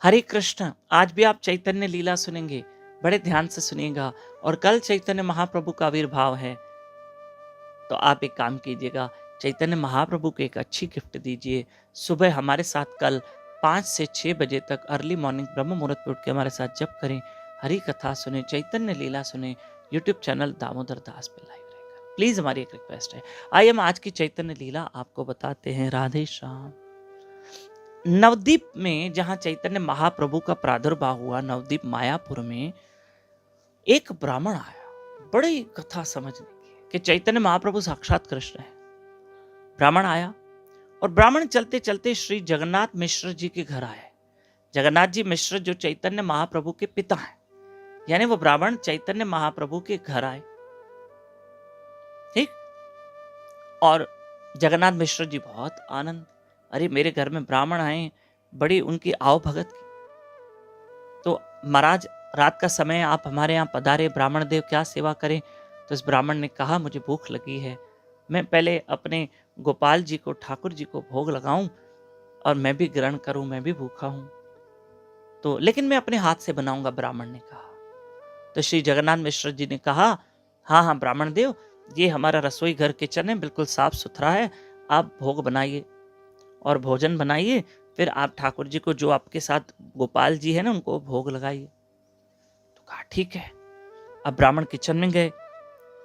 हरे कृष्ण। आज भी आप चैतन्य लीला सुनेंगे, बड़े ध्यान से सुनिएगा। और कल चैतन्य महाप्रभु का आविर्भाव है, तो आप एक काम कीजिएगा, चैतन्य महाप्रभु को एक अच्छी गिफ्ट दीजिए। सुबह हमारे साथ कल 5 से 6 बजे तक अर्ली मॉर्निंग ब्रह्म मुहूर्त पे उठ के हमारे साथ जप करें, हरी कथा सुने, चैतन्य लीला सुने। यूट्यूब चैनल दामोदर दास पे लाइव रहेगा। प्लीज हमारी एक रिक्वेस्ट है। आइए हम आज की चैतन्य लीला आपको बताते हैं। राधे श्याम। नवदीप में जहां चैतन्य महाप्रभु का प्रादुर्भाव हुआ, नवदीप मायापुर में, एक ब्राह्मण आया, बड़ी कथा समझने की कि चैतन्य महाप्रभु साक्षात कृष्ण है। ब्राह्मण आया और ब्राह्मण चलते चलते श्री जगन्नाथ मिश्र जी के घर आए। जगन्नाथ जी मिश्र जो चैतन्य महाप्रभु के पिता हैं, यानी वो ब्राह्मण चैतन्य महाप्रभु के घर आए। ठीक। और जगन्नाथ मिश्र जी बहुत आनंद, अरे मेरे घर में ब्राह्मण आए, बड़ी उनकी आओ भगत की। तो महाराज रात का समय आप हमारे यहाँ पधारे, ब्राह्मण देव क्या सेवा करें। तो इस ब्राह्मण ने कहा, मुझे भूख लगी है, मैं पहले अपने गोपाल जी को, ठाकुर जी को भोग लगाऊं और मैं भी ग्रहण करूं, मैं भी भूखा हूं, तो लेकिन मैं अपने हाथ से बनाऊंगा, ब्राह्मण ने कहा। तो श्री जगन्नाथ मिश्र जी ने कहा, हाँ हाँ ब्राह्मण देव, ये हमारा रसोई घर किचन है, बिल्कुल साफ सुथरा है, आप भोग बनाइए और भोजन बनाइए, फिर आप ठाकुर जी को, जो आपके साथ गोपाल जी है ना, उनको भोग लगाइए। तो कहा ठीक है। अब ब्राह्मण किचन में गए,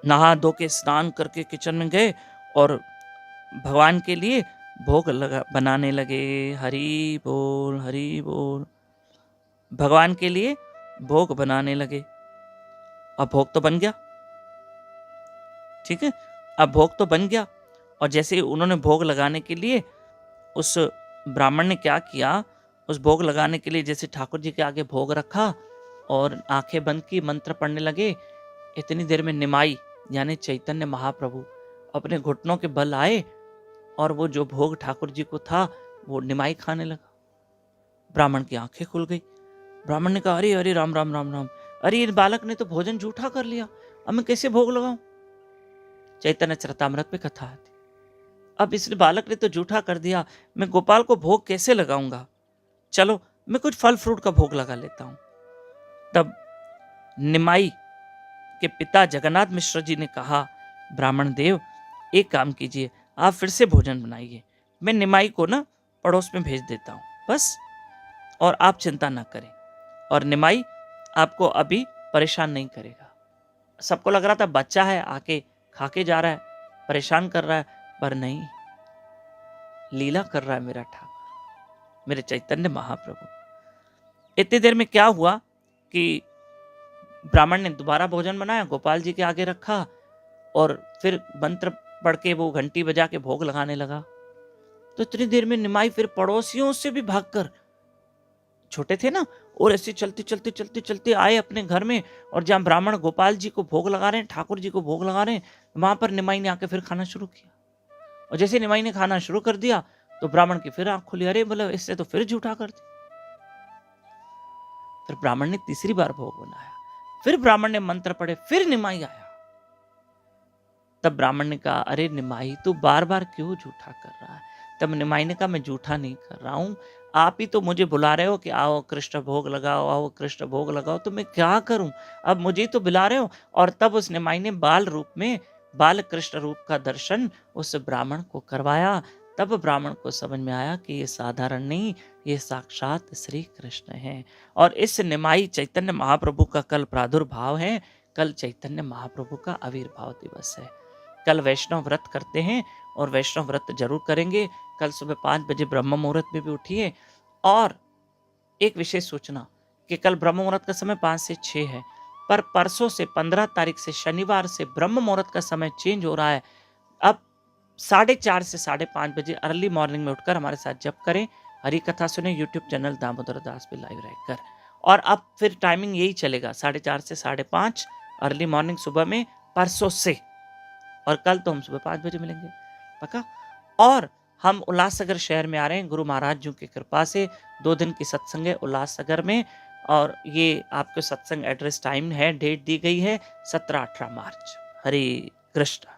नहा धो के स्नान करके किचन में गए और भगवान के लिए भोग बनाने लगे। हरि बोल, हरि बोल। भगवान के लिए भोग बनाने लगे। अब भोग तो बन गया, ठीक है। अब भोग तो बन गया, और जैसे उन्होंने भोग लगाने के लिए, उस ब्राह्मण ने क्या किया, उस भोग लगाने के लिए जैसे ठाकुर जी के आगे भोग रखा और आंखें बंद की, मंत्र पढ़ने लगे। इतनी देर में निमाई यानी चैतन्य महाप्रभु अपने घुटनों के बल आए और वो जो भोग ठाकुर जी को था वो निमाई खाने लगा। ब्राह्मण की आंखें खुल गई। ब्राह्मण ने कहा, अरे अरे राम राम राम राम, अरे इस बालक ने तो भोजन झूठा कर लिया, अब मैं कैसे भोग लगाऊं। चैतन्य चरितामृत में कथा आती, अब इस बालक ने तो झूठा कर दिया, मैं गोपाल को भोग कैसे लगाऊंगा, चलो मैं कुछ फल फ्रूट का भोग लगा लेता हूं। तब निमाई के पिता जगन्नाथ मिश्र जी ने कहा, ब्राह्मण देव एक काम कीजिए, आप फिर से भोजन बनाइए, मैं निमाई को ना पड़ोस में भेज देता हूं बस, और आप चिंता ना करें, और निमाई आपको अभी परेशान नहीं करेगा। सबको लग रहा था बच्चा है, आके खा के जा रहा है, परेशान कर रहा है, पर नहीं, लीला कर रहा है मेरा ठाकुर, मेरे चैतन्य महाप्रभु। इतनी देर में क्या हुआ कि ब्राह्मण ने दोबारा भोजन बनाया, गोपाल जी के आगे रखा और फिर मंत्र पढ़ के वो घंटी बजा के भोग लगाने लगा। तो इतनी देर में निमाई फिर पड़ोसियों से भी भागकर, छोटे थे ना, और ऐसे चलते चलते चलते चलते आए अपने घर में, और जहां ब्राह्मण गोपाल जी को भोग लगा रहे हैं, ठाकुर जी को भोग लगा रहे हैं, वहां पर निमाई ने आके फिर खाना शुरू किया। और जैसे निमाई ने खाना शुरू कर दिया तो ब्राह्मण की फिर आंख खुली, अरे बोले इससे तो फिर झूठा कर दिया। फिर ब्राह्मण ने तीसरी बार भोग बनाया, फिर ब्राह्मण ने मंत्र पढ़े, फिर निमाई आया। तब ब्राह्मण ने कहा, अरे निमाई तू बार बार क्यों झूठा कर रहा है। तब निमाई ने कहा, मैं झूठा नहीं कर रहा हूं, आप ही तो मुझे बुला रहे हो कि आओ कृष्ण भोग लगाओ, आओ कृष्ण भोग लगाओ, तो मैं क्या करूं, अब मुझे ही तो बुला रहे हो। और तब उस निमाई ने बाल रूप में, बाल कृष्ण रूप का दर्शन उस ब्राह्मण को करवाया। तब ब्राह्मण को समझ में आया कि ये साधारण नहीं, ये साक्षात श्री कृष्ण है। और इस निमाई चैतन्य महाप्रभु का कल प्रादुर्भाव है, कल चैतन्य महाप्रभु का आविर्भाव दिवस है। कल वैष्णव व्रत करते हैं और वैष्णव व्रत जरूर करेंगे। कल सुबह 5 बजे ब्रह्म मुहूर्त में भी उठिए। और एक विशेष सूचना कि कल ब्रह्म मुहूर्त का समय 5 से 6 है, पर परसों से 15 तारीख से शनिवार से ब्रह्म मुहूर्त का समय चेंज हो रहा है। अब 4:30 से 5:30 बजे अर्ली मॉर्निंग में उठकर हमारे साथ जप करें, हरी कथा सुने, यूट्यूब चैनल दामोदर दास पे लाइव रहकर। और अब फिर टाइमिंग यही चलेगा, 4:30 से 5:30 अर्ली मॉर्निंग सुबह में, परसों से। और कल तो हम सुबह 5 बजे मिलेंगे पक्का। और हम उल्लासनगर शहर में आ रहे हैं गुरु महाराज जी की कृपा से। 2 दिन की सत्संग है उल्लासनगर में, और ये आपको सत्संग एड्रेस टाइम है, डेट दी गई है 17-18 मार्च। हरे कृष्ण।